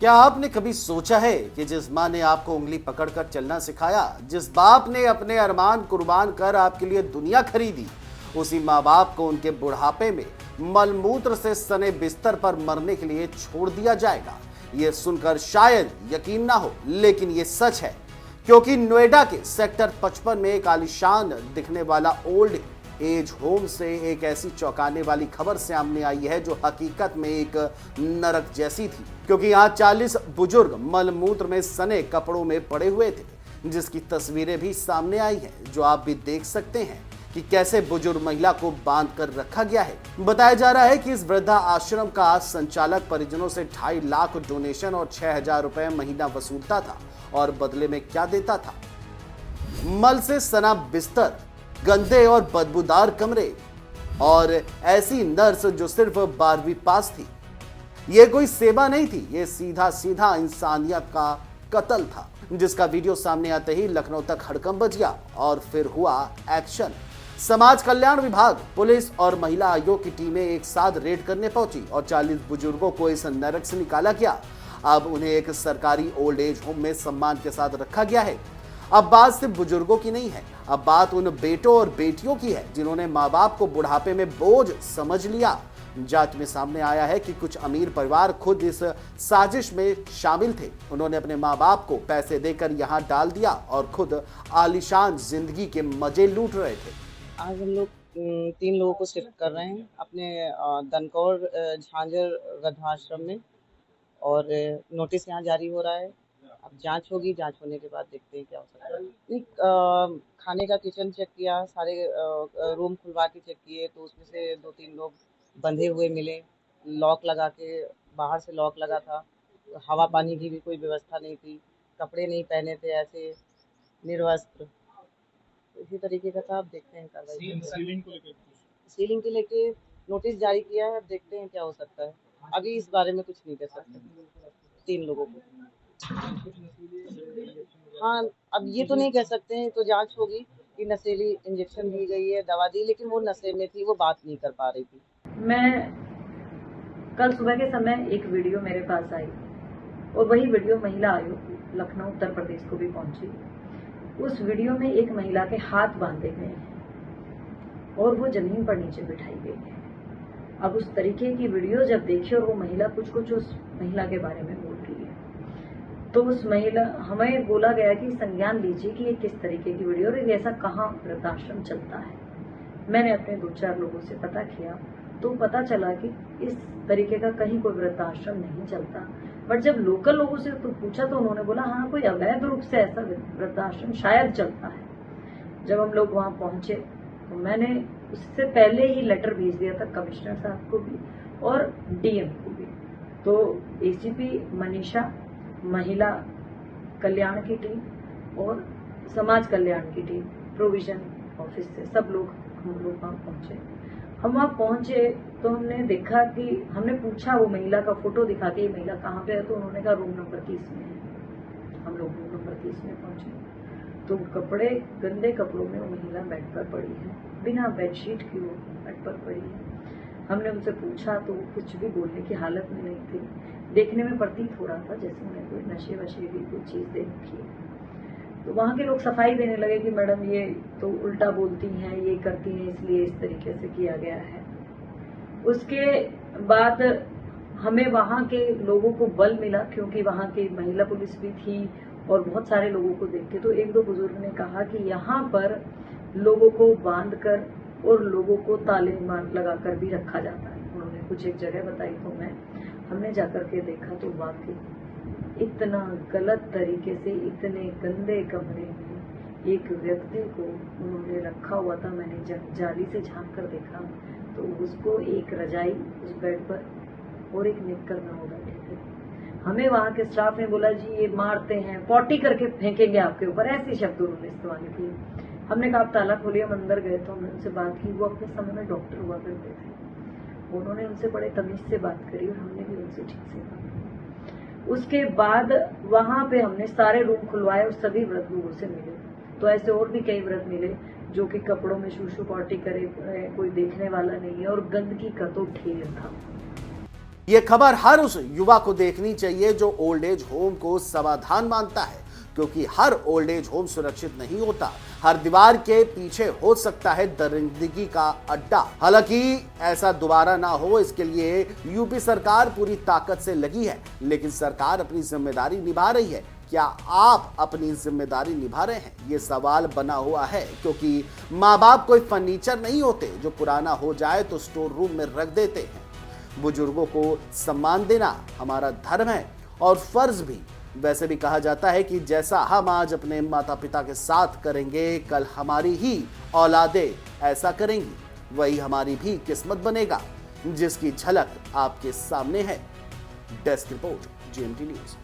क्या आपने कभी सोचा है कि जिस माँ ने आपको उंगली पकड़कर चलना सिखाया, जिस बाप ने अपने अरमान कुर्बान कर आपके लिए दुनिया खरीदी, उसी माँ बाप को उनके बुढ़ापे में मलमूत्र से सने बिस्तर पर मरने के लिए छोड़ दिया जाएगा? ये सुनकर शायद यकीन ना हो, लेकिन ये सच है। क्योंकि नोएडा के सेक्टर 55 में एक आलीशान दिखने वाला ओल्ड एज होम से एक ऐसी चौंकाने वाली खबर सामने आई है जो हकीकत में एक नरक जैसी थी। क्योंकि यहाँ 40 बुजुर्ग मलमूत्र में सने कपड़ों में पड़े हुए थे, जिसकी तस्वीरें भी सामने आई हैं, जो आप भी देख सकते हैं कि कैसे बुजुर्ग महिला को बांध कर रखा गया है। बताया जा रहा है कि इस वृद्धा आश्रम का संचालक परिजनों से 2.5 लाख डोनेशन और 6,000 रुपए महीना वसूलता था, और बदले में क्या देता था? मल से सना बिस्तर, गंदे और बदबूदार कमरे, और ऐसी नर्स जो सिर्फ 12वीं पास थी। ये कोई सेवा नहीं थी, ये सीधा सीधा इंसानियत का कत्ल था, जिसका वीडियो सामने आते ही लखनऊ तक हड़कंप बच गया और फिर हुआ एक्शन। समाज कल्याण विभाग, पुलिस और महिला आयोग की टीमें एक साथ रेड करने पहुंची और 40 बुजुर्गों को इस नरक से निकाला गया। अब उन्हें एक सरकारी ओल्ड एज होम में सम्मान के साथ रखा गया है। अब बात सिर्फ बुजुर्गों की नहीं है, अब बात उन बेटों और बेटियों की है जिन्होंने माँ बाप को बुढ़ापे में बोझ समझ लिया। जांच में सामने आया है कि कुछ अमीर परिवार खुद इस साजिश में शामिल थे। उन्होंने अपने माँ बाप को पैसे देकर यहाँ डाल दिया और खुद आलीशान जिंदगी के मजे लूट रहे थे। आज हम लोग 3 लोगों को शिफ्ट कर रहे हैं अपने दनकौर झांझर वृद्धाश्रम में, और नोटिस यहाँ जारी हो रहा है। अब जांच होगी, जांच होने के बाद देखते हैं क्या हो सकता है। नहीं, खाने का किचन चेक किया, सारे रूम खुलवा के चेक किए, तो उसमें से 2-3 लोग बंधे हुए मिले, लॉक लगा के, बाहर से लॉक लगा था, हवा पानी की भी कोई व्यवस्था नहीं थी, कपड़े नहीं पहने थे, ऐसे निर्वस्त्र, इसी तरीके का था। अब देखते हैं कार्रवाई। सीलिंग को लेके नोटिस जारी किया है, अब देखते हैं क्या हो सकता है। अभी इस बारे में कुछ नहीं कह सकते। 3 लोगों को, हाँ, अब ये तो नहीं कह सकते हैं, तो जांच होगी कि नशेली इंजेक्शन दी गई है, दवा दी, लेकिन वो नशे में थी, वो बात नहीं कर पा रही थी। मैं कल सुबह के समय एक वीडियो मेरे पास आई, और वही वीडियो महिला आयोग लखनऊ उत्तर प्रदेश को भी पहुंची। उस वीडियो में एक महिला के हाथ बांधे गए हैं और वो जमीन पर नीचे बिठाई गई है। अब उस तरीके की वीडियो जब देखी और वो महिला कुछ उस महिला के बारे में बोल रही है, तो उस महिला, हमें बोला गया कि संज्ञान लीजिए कि ये किस तरीके की वीडियो और ऐसा कहाँ वृद्धाश्रम चलता है। मैंने अपने 2-4 लोगों से पता किया तो पता चला कि इस तरीके का कहीं कोई वृद्धाश्रम नहीं चलता। बट जब लोकल लोगों से तो पूछा तो उन्होंने बोला हाँ, कोई अवैध रूप से ऐसा वृद्धाश्रम शायद चलता है। जब हम लोग वहां पहुंचे तो मैंने उससे पहले ही लेटर भेज दिया था कमिश्नर साहब को भी और डीएम को भी। तो एसीपी मनीषा, महिला कल्याण की टीम और समाज कल्याण की टीम, प्रोविजन ऑफिस से सब लोग हम लोग वहां पहुंचे। हम वहां पहुंचे तो हमने देखा कि हमने पूछा वो महिला का फोटो दिखा के, ये महिला कहाँ पे है, तो उन्होंने कहा रूम नंबर 30 में है। हम लोग रूम नंबर 30 में पहुंचे तो कपड़े, गंदे कपड़ों में वो महिला बेड पर पड़ी है, बिना बेडशीट की वो बेड पर पड़ी है। हमने उनसे पूछा तो वो कुछ भी बोलने की हालत में नहीं थी। देखने में प्रतीत हो रहा था जैसे उन्हें कोई नशे वशे की कोई चीज दे रखी है। तो वहाँ के लोग सफाई देने लगे कि मैडम ये तो उल्टा बोलती हैं, ये करती हैं, इसलिए इस तरीके से किया गया है। उसके बाद हमें वहाँ के लोगों को बल मिला, क्योंकि वहाँ की महिला पुलिस भी थी और बहुत सारे लोगों को देख के तो 1-2 बुजुर्ग ने कहा कि यहाँ पर लोगों को बांध कर और लोगों को ताले लगा कर भी रखा जाता है। उन्होंने कुछ एक जगह बताई तो हमने जाकर के देखा तो वाकई इतना गलत तरीके से, इतने गंदे कमरे में एक व्यक्ति को उन्होंने रखा हुआ था। मैंने जब जाली से झांक कर देखा तो उसको एक रजाई उस बेड पर और एक निक्कर में वो बैठे थे। हमें वहाँ के स्टाफ ने बोला जी ये मारते हैं, पॉटी करके फेंकेंगे आपके ऊपर, ऐसे शब्द उन्होंने इस्तेमाल किए। हमने कहा आप ताला खोलिए। हम अंदर गए तो हमने उनसे बात की। वो अपने समय में डॉक्टर हुआ करते थे। उन्होंने उनसे बड़े तमीज से बात करी और हमने भी उनसे ठीक से बात की। उसके बाद वहां पे हमने सारे रूम खुलवाए और सभी वृद्ध लोगों से मिले। तो ऐसे और भी कई वृद्ध मिले जो कि कपड़ों में शूशु पॉटी करे, कोई देखने वाला नहीं है और गंदगी का तो ढेर था। ये खबर हर उस युवा को देखनी चाहिए जो ओल्ड एज होम को समाधान मानता है, क्योंकि हर ओल्ड एज होम सुरक्षित नहीं होता। हर दीवार के पीछे हो सकता है दरिंदगी का अड्डा। हालांकि ऐसा दोबारा ना हो, इसके लिए यूपी सरकार पूरी ताकत से लगी है, लेकिन सरकार अपनी जिम्मेदारी निभा रही है। क्या आप अपनी जिम्मेदारी निभा रहे हैं? ये सवाल बना हुआ है, क्योंकि माँ बाप कोई फर्नीचर नहीं होते जो पुराना हो जाए तो स्टोर रूम में रख देते हैं। बुजुर्गों को सम्मान देना हमारा धर्म है और फर्ज भी। वैसे भी कहा जाता है कि जैसा हम आज अपने माता पिता के साथ करेंगे, कल हमारी ही औलादें ऐसा करेंगी। वही हमारी भी किस्मत बनेगा, जिसकी झलक आपके सामने है। Desk report, GMT news.